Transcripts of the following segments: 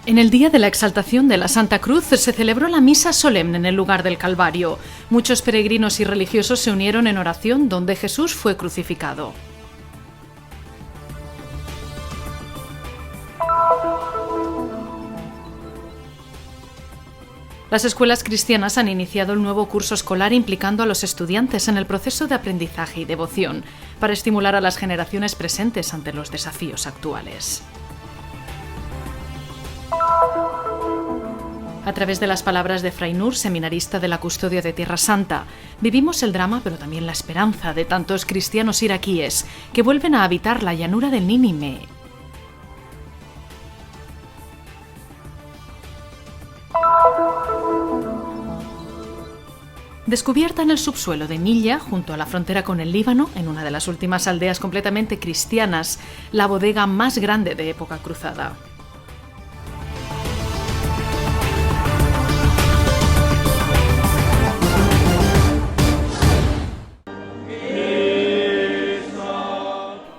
En el día de la exaltación de la Santa Cruz se celebró la misa solemne en el lugar del Calvario. Muchos peregrinos y religiosos se unieron en oración donde Jesús fue crucificado. Las escuelas cristianas han iniciado el nuevo curso escolar implicando a los estudiantes en el proceso de aprendizaje y devoción, para estimular a las generaciones presentes ante los desafíos actuales. A través de las palabras de Fray Nur, seminarista de la Custodia de Tierra Santa, vivimos el drama pero también la esperanza de tantos cristianos iraquíes que vuelven a habitar la llanura del Nínive. Descubierta en el subsuelo de Milla, junto a la frontera con el Líbano, en una de las últimas aldeas completamente cristianas, la bodega más grande de época cruzada.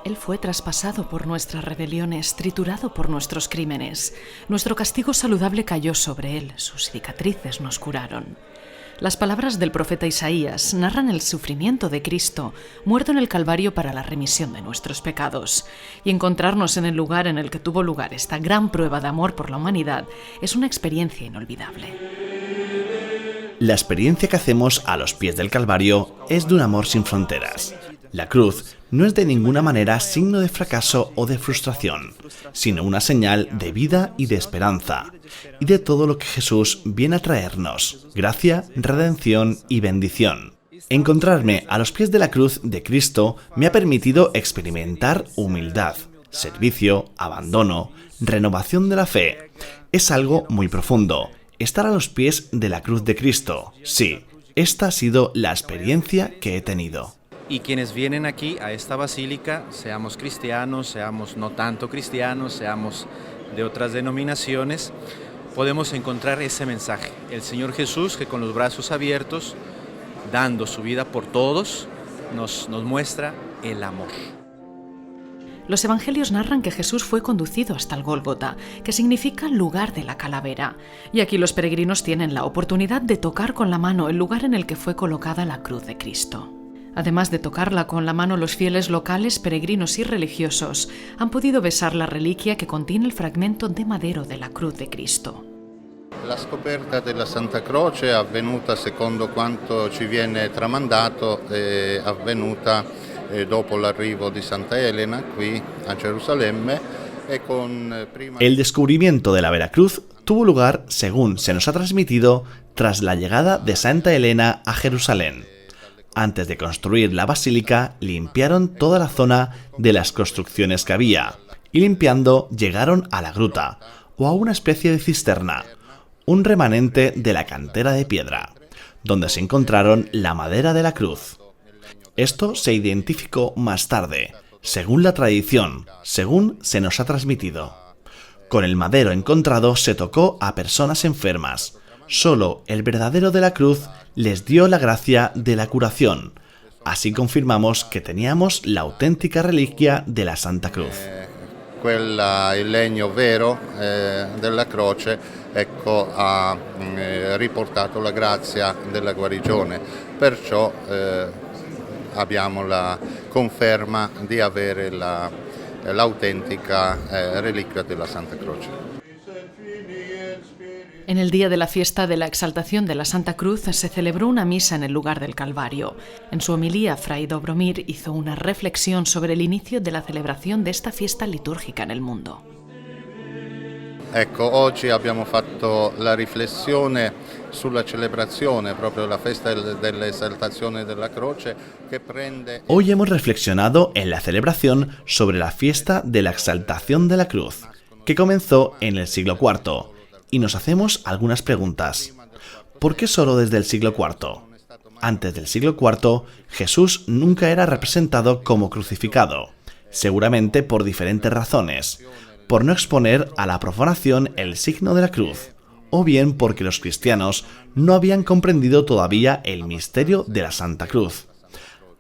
Él fue traspasado por nuestras rebeliones, triturado por nuestros crímenes. Nuestro castigo saludable cayó sobre él, sus cicatrices nos curaron. Las palabras del profeta Isaías narran el sufrimiento de Cristo, muerto en el Calvario para la remisión de nuestros pecados. Y encontrarnos en el lugar en el que tuvo lugar esta gran prueba de amor por la humanidad es una experiencia inolvidable. La experiencia que hacemos a los pies del Calvario es de un amor sin fronteras. La cruz no es de ninguna manera signo de fracaso o de frustración, sino una señal de vida y de esperanza, y de todo lo que Jesús viene a traernos: gracia, redención y bendición. Encontrarme a los pies de la cruz de Cristo me ha permitido experimentar humildad, servicio, abandono, renovación de la fe. Es algo muy profundo, estar a los pies de la cruz de Cristo. Sí, esta ha sido la experiencia que he tenido. Y quienes vienen aquí a esta basílica, seamos cristianos, seamos no tanto cristianos, seamos de otras denominaciones, podemos encontrar ese mensaje. El Señor Jesús, que con los brazos abiertos, dando su vida por todos, nos muestra el amor. Los evangelios narran que Jesús fue conducido hasta el Gólgota, que significa lugar de la calavera. Y aquí los peregrinos tienen la oportunidad de tocar con la mano el lugar en el que fue colocada la cruz de Cristo. Además de tocarla con la mano, los fieles locales, peregrinos y religiosos han podido besar la reliquia que contiene el fragmento de madero de la cruz de Cristo. La scoperta della Santa Croce è avvenuta, secondo quanto ci viene tramandato, è avvenuta dopo l'arrivo di Santa Elena qui a Gerusalemme. El descubrimiento de la Veracruz tuvo lugar, según se nos ha transmitido, tras la llegada de Santa Elena a Jerusalén. Antes de construir la basílica, limpiaron toda la zona de las construcciones que había, y limpiando llegaron a la gruta, o a una especie de cisterna, un remanente de la cantera de piedra, donde se encontraron la madera de la cruz. Esto se identificó más tarde, según la tradición, según se nos ha transmitido. Con el madero encontrado se tocó a personas enfermas. Solo el verdadero de la cruz les dio la gracia de la curación. Así confirmamos que teníamos la auténtica reliquia de la Santa Cruz. Quella, il legno vero della croce, ecco, ha riportato la grazia della guarigione. Perciò abbiamo la conferma di avere l'autentica reliquia della Santa Croce. En el día de la fiesta de la exaltación de la Santa Cruz se celebró una misa en el lugar del Calvario. En su homilía, Fray Dobromir hizo una reflexión sobre el inicio de la celebración de esta fiesta litúrgica en el mundo. Ecco, oggi abbiamo fatto la riflessione sulla celebrazione proprio della festa dell'esaltazione della croce che prende... Hoy hemos reflexionado en la celebración sobre la fiesta de la exaltación de la cruz, que comenzó en el siglo IV. Y nos hacemos algunas preguntas. ¿Por qué solo desde el siglo IV? Antes del siglo IV, Jesús nunca era representado como crucificado, seguramente por diferentes razones, por no exponer a la profanación el signo de la cruz, o bien porque los cristianos no habían comprendido todavía el misterio de la Santa Cruz.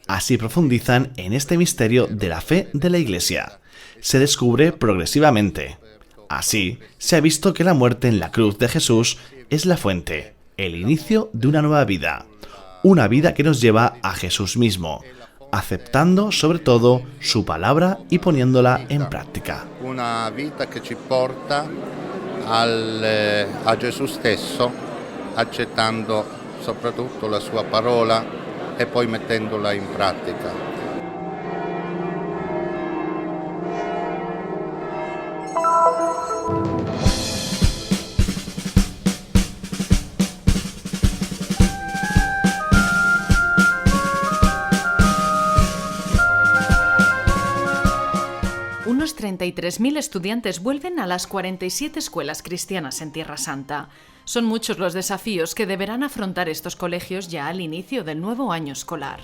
Así profundizan en este misterio de la fe de la Iglesia. Se descubre progresivamente. Así, se ha visto que la muerte en la cruz de Jesús es la fuente, el inicio de una nueva vida. Una vida que nos lleva a Jesús mismo, aceptando sobre todo su palabra y poniéndola en práctica. Una vida que ci porta a Gesù stesso, accettando soprattutto la sua parola e poi mettendola in pratica. Unos 33.000 estudiantes vuelven a las 47 escuelas cristianas en Tierra Santa. Son muchos los desafíos que deberán afrontar estos colegios ya al inicio del nuevo año escolar.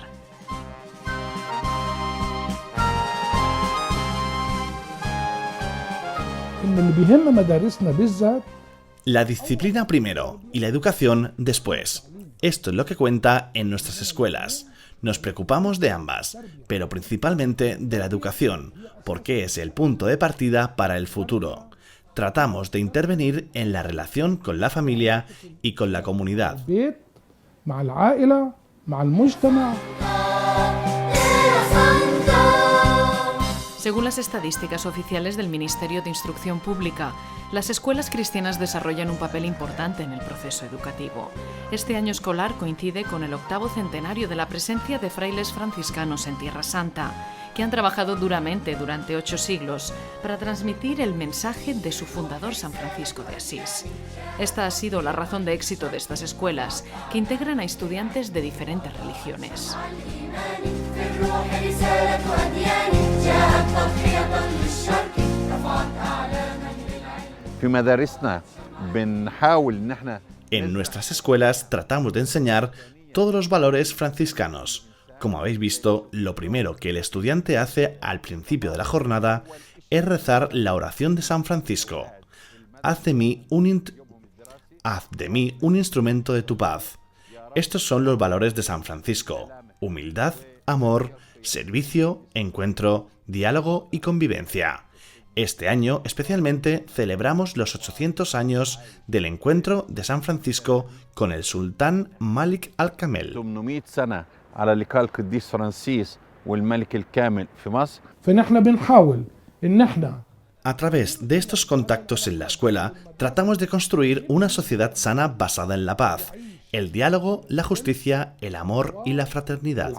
La disciplina primero y la educación después. Esto es lo que cuenta en nuestras escuelas. Nos preocupamos de ambas, pero principalmente de la educación, porque es el punto de partida para el futuro. Tratamos de intervenir en la relación con la familia y con la comunidad. Según las estadísticas oficiales del Ministerio de Instrucción Pública, las escuelas cristianas desarrollan un papel importante en el proceso educativo. Este año escolar coincide con el 8º centenario de la presencia de frailes franciscanos en Tierra Santa, que han trabajado duramente durante 8 siglos para transmitir el mensaje de su fundador San Francisco de Asís. Esta ha sido la razón de éxito de estas escuelas, que integran a estudiantes de diferentes religiones. En nuestras escuelas tratamos de enseñar todos los valores franciscanos. Como habéis visto, lo primero que el estudiante hace al principio de la jornada es rezar la oración de San Francisco. Haz de mí un instrumento de tu paz. Estos son los valores de San Francisco: humildad, amor, servicio, encuentro, diálogo y convivencia. Este año, especialmente, celebramos los 800 años del encuentro de San Francisco con el sultán Malik al-Kamel. A través de estos contactos en la escuela, tratamos de construir una sociedad sana basada en la paz, el diálogo, la justicia, el amor y la fraternidad.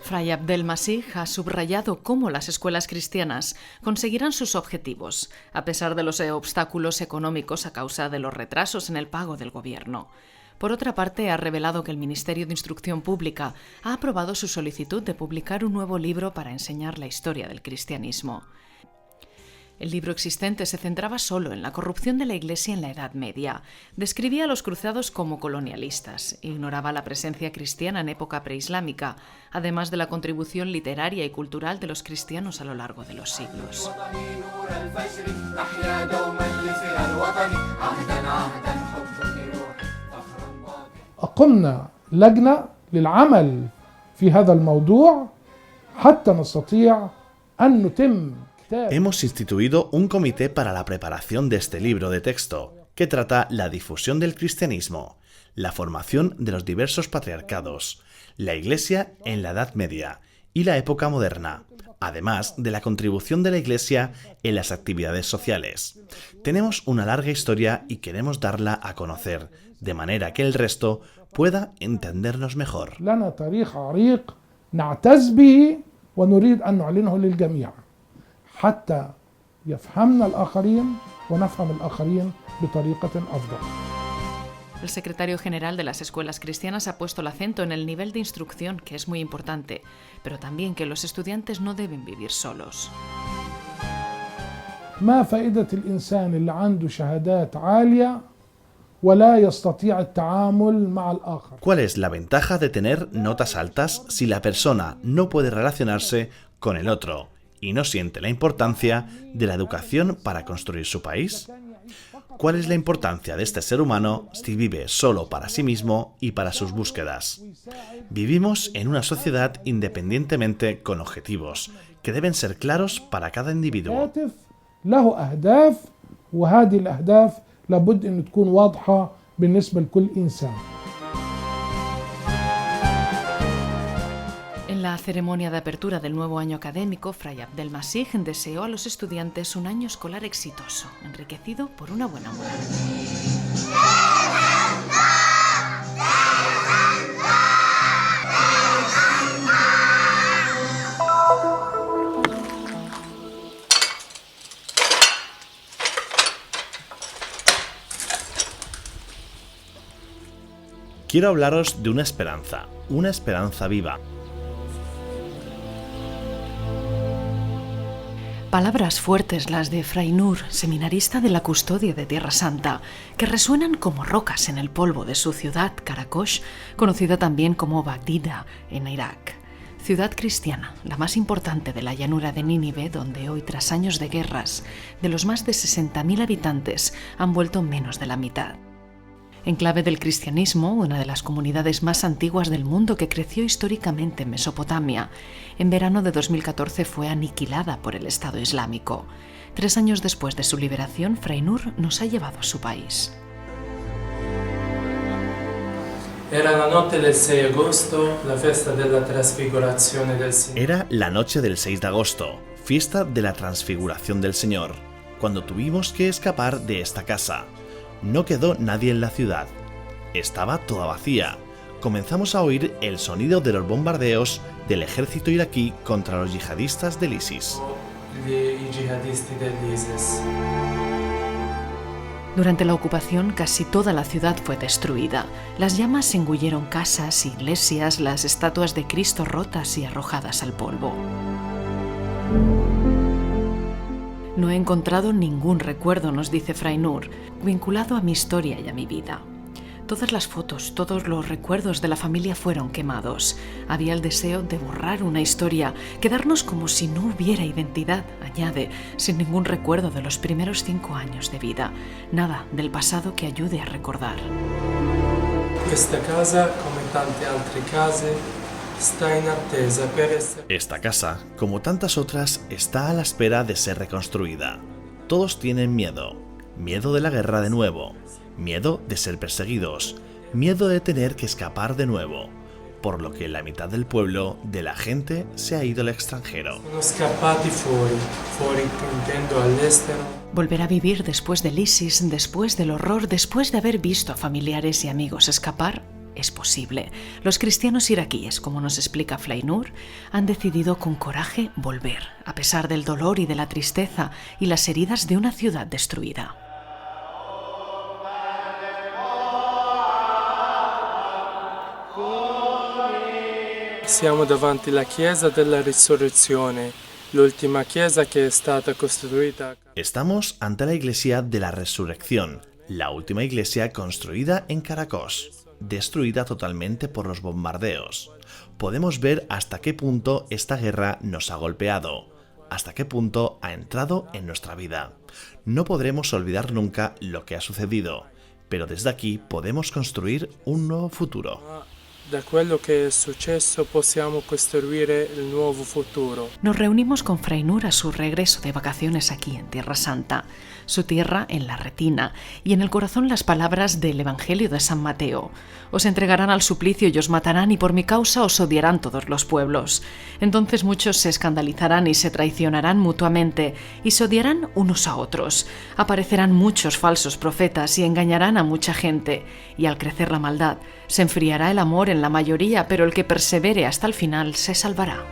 Fray Abdel-Masih ha subrayado cómo las escuelas cristianas conseguirán sus objetivos, a pesar de los obstáculos económicos a causa de los retrasos en el pago del gobierno. Por otra parte, ha revelado que el Ministerio de Instrucción Pública ha aprobado su solicitud de publicar un nuevo libro para enseñar la historia del cristianismo. El libro existente se centraba solo en la corrupción de la Iglesia en la Edad Media. Describía a los cruzados como colonialistas, ignoraba la presencia cristiana en época preislámica, además de la contribución literaria y cultural de los cristianos a lo largo de los siglos. أقمنا لجنة للعمل في هذا الموضوع حتى نستطيع أن نتم. Hemos instituido un comité para la preparación de este libro de texto, que trata la difusión del cristianismo, la formación de los diversos patriarcados, la Iglesia en la Edad Media y la época moderna, además de la contribución de la Iglesia en las actividades sociales. Tenemos una larga historia y queremos darla a conocer, de manera que el resto pueda entendernos mejor. حتى يفهمنا الآخرين ونفهم الآخرين بطريقة أفضل. El secretario general de las escuelas cristianas ha puesto el acento en el nivel de instrucción, que es muy importante, pero también que los estudiantes no deben vivir solos. ما فائدة الإنسان اللي عنده شهادات عالية ولا يستطيع التعامل مع الآخر؟ ¿Cuál es la ventaja de tener notas altas si la persona no puede relacionarse con el otro y no siente la importancia de la educación para construir su país? ¿Cuál es la importancia de este ser humano si vive solo para sí mismo y para sus búsquedas? Vivimos en una sociedad independientemente con objetivos que deben ser claros para cada individuo. له أهداف وهذه الأهداف لابد أن تكون واضحة بالنسبة لكل إنسان. En la ceremonia de apertura del nuevo año académico, Fray Abdelmasih deseó a los estudiantes un año escolar exitoso, enriquecido por una buena moral. Quiero hablaros de una esperanza viva. Palabras fuertes las de Fray Nur, seminarista de la Custodia de Tierra Santa, que resuenan como rocas en el polvo de su ciudad, Karakosh, conocida también como Bagdida, en Irak. Ciudad cristiana, la más importante de la llanura de Nínive, donde hoy, tras años de guerras, de los más de 60.000 habitantes, han vuelto menos de la mitad. Enclave del cristianismo, una de las comunidades más antiguas del mundo que creció históricamente en Mesopotamia, en verano de 2014 fue aniquilada por el Estado Islámico. 3 años después de su liberación, Fray Nur nos ha llevado a su país. Era la noche del 6 de agosto, la fiesta de la Trasfigurazione del Signore. Era la noche del 6 de agosto, fiesta de la Transfiguración del Señor, cuando tuvimos que escapar de esta casa. No quedó nadie en la ciudad. Estaba toda vacía. Comenzamos a oír el sonido de los bombardeos del ejército iraquí contra los yihadistas del ISIS. Durante la ocupación, casi toda la ciudad fue destruida. Las llamas engulleron casas, iglesias, las estatuas de Cristo rotas y arrojadas al polvo. No he encontrado ningún recuerdo, nos dice Fray Nur, vinculado a mi historia y a mi vida. Todas las fotos, todos los recuerdos de la familia fueron quemados. Había el deseo de borrar una historia, quedarnos como si no hubiera identidad, añade, sin ningún recuerdo de los primeros 5 años de vida. Nada del pasado que ayude a recordar. Esta casa, come tante altre case, está en attesa per essere... Esta casa, como tantas otras, está a la espera de ser reconstruida. Todos tienen miedo. Miedo de la guerra de nuevo. Miedo de ser perseguidos. Miedo de tener que escapar de nuevo. Por lo que la mitad del pueblo, de la gente, se ha ido al extranjero. Sono scappati fuori intendo all'estero. Volver a vivir después del ISIS, después del horror, después de haber visto a familiares y amigos escapar, es posible. Los cristianos iraquíes, como nos explica Fray Nur, han decidido con coraje volver, a pesar del dolor y de la tristeza y las heridas de una ciudad destruida. Siamo davanti alla chiesa della Risurrezione, l'ultima chiesa che è stata costruita. Estamos ante la iglesia de la Resurrección, la última iglesia construida en Karakosh, destruida totalmente por los bombardeos. Podemos ver hasta qué punto esta guerra nos ha golpeado, hasta qué punto ha entrado en nuestra vida. No podremos olvidar nunca lo que ha sucedido, pero desde aquí podemos construir un nuevo futuro. Da quello che è successo possiamo costruire il nuovo futuro. Nos reunimos con Fray Nur a su regreso de vacaciones aquí en Tierra Santa, su tierra en la retina y en el corazón las palabras del Evangelio de San Mateo. Os entregarán al suplicio y os matarán y por mi causa os odiarán todos los pueblos. Entonces muchos se escandalizarán y se traicionarán mutuamente y se odiarán unos a otros. Aparecerán muchos falsos profetas y engañarán a mucha gente. Y al crecer la maldad, se enfriará el amor en la mayoría, pero el que persevere hasta el final se salvará.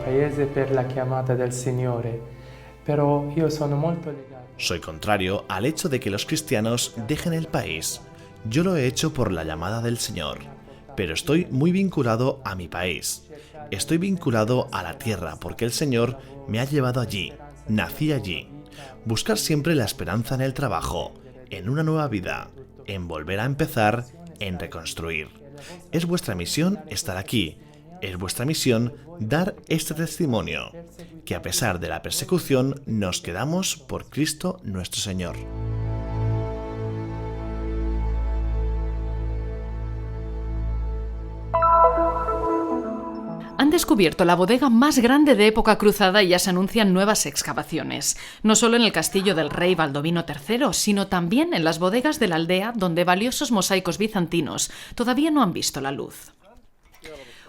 Paese per la chiamata del Signore, però io sono molto legato. Soy contrario al hecho de que los cristianos dejen el país. Yo lo he hecho por la llamada del Señor, pero estoy muy vinculado a mi país. Estoy vinculado a la tierra porque el Señor me ha llevado allí, nací allí. Buscar siempre la esperanza en el trabajo, en una nueva vida, en volver a empezar, en reconstruir. Es vuestra misión estar aquí, Es vuestra misión dar este testimonio, que a pesar de la persecución nos quedamos por Cristo nuestro Señor. Han descubierto la bodega más grande de época cruzada y ya se anuncian nuevas excavaciones, no solo en el castillo del rey Baldovino III, sino también en las bodegas de la aldea donde valiosos mosaicos bizantinos todavía no han visto la luz.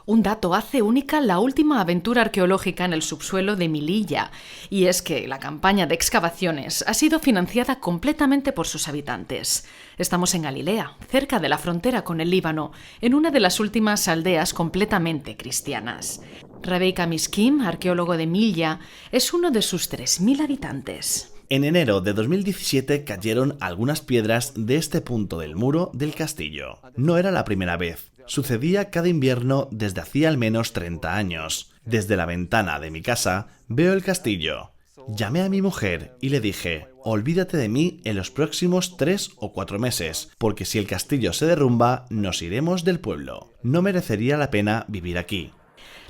Un dato hace única la última aventura arqueológica en el subsuelo de Melilla, y es que la campaña de excavaciones ha sido financiada completamente por sus habitantes. Estamos en Galilea, cerca de la frontera con el Líbano, en una de las últimas aldeas completamente cristianas. Rebecca Miskim, arqueólogo de Melilla, es uno de sus 3.000 habitantes. En enero de 2017 cayeron algunas piedras de este punto del muro del castillo. No era la primera vez. Sucedía cada invierno desde hacía al menos 30 años. Desde la ventana de mi casa veo el castillo. Llamé a mi mujer y le dije, olvídate de mí en los próximos 3 o 4 meses, porque si el castillo se derrumba, nos iremos del pueblo. No merecería la pena vivir aquí.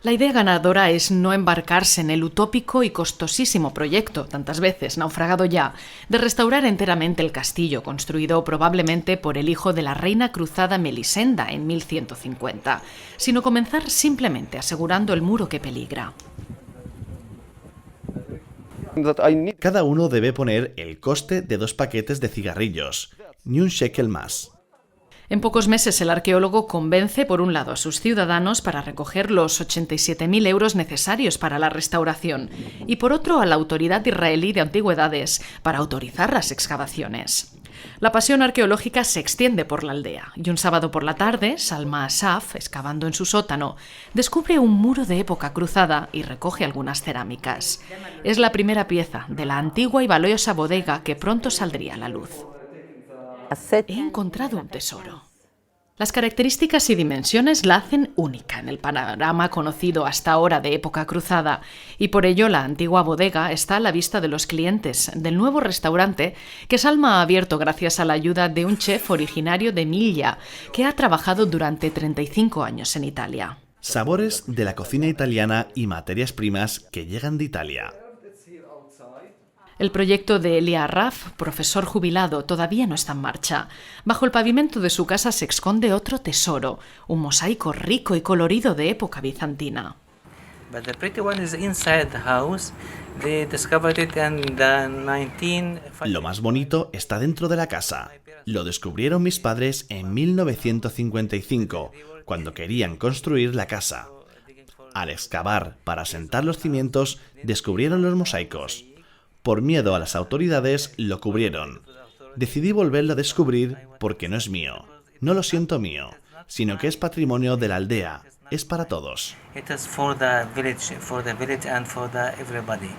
La idea ganadora es no embarcarse en el utópico y costosísimo proyecto, tantas veces naufragado ya, de restaurar enteramente el castillo, construido probablemente por el hijo de la reina cruzada Melisenda en 1150, sino comenzar simplemente asegurando el muro que peligra. Cada uno debe poner el coste de 2 paquetes de cigarrillos, ni un shekel más. En pocos meses el arqueólogo convence por un lado a sus ciudadanos para recoger los 87.000 euros necesarios para la restauración y por otro a la autoridad israelí de antigüedades para autorizar las excavaciones. La pasión arqueológica se extiende por la aldea y un sábado por la tarde, Salma Asaf, excavando en su sótano, descubre un muro de época cruzada y recoge algunas cerámicas. Es la primera pieza de la antigua y valiosa bodega que pronto saldría a la luz. He encontrado un tesoro. Las características y dimensiones la hacen única en el panorama conocido hasta ahora de época cruzada, y por ello la antigua bodega está a la vista de los clientes del nuevo restaurante que Salma ha abierto gracias a la ayuda de un chef originario de Melilla que ha trabajado durante 35 años en Italia. Sabores de la cocina italiana y materias primas que llegan de Italia. El proyecto de Elia Arraf, profesor jubilado, todavía no está en marcha. Bajo el pavimento de su casa se esconde otro tesoro, un mosaico rico y colorido de época bizantina. Lo más bonito está dentro de la casa. Lo descubrieron mis padres en 1955, cuando querían construir la casa. Al excavar para sentar los cimientos, descubrieron los mosaicos. Por miedo a las autoridades, lo cubrieron. Decidí volverlo a descubrir porque no es mío. No lo siento mío, sino que es patrimonio de la aldea. Es para todos. It is for the village and for everybody.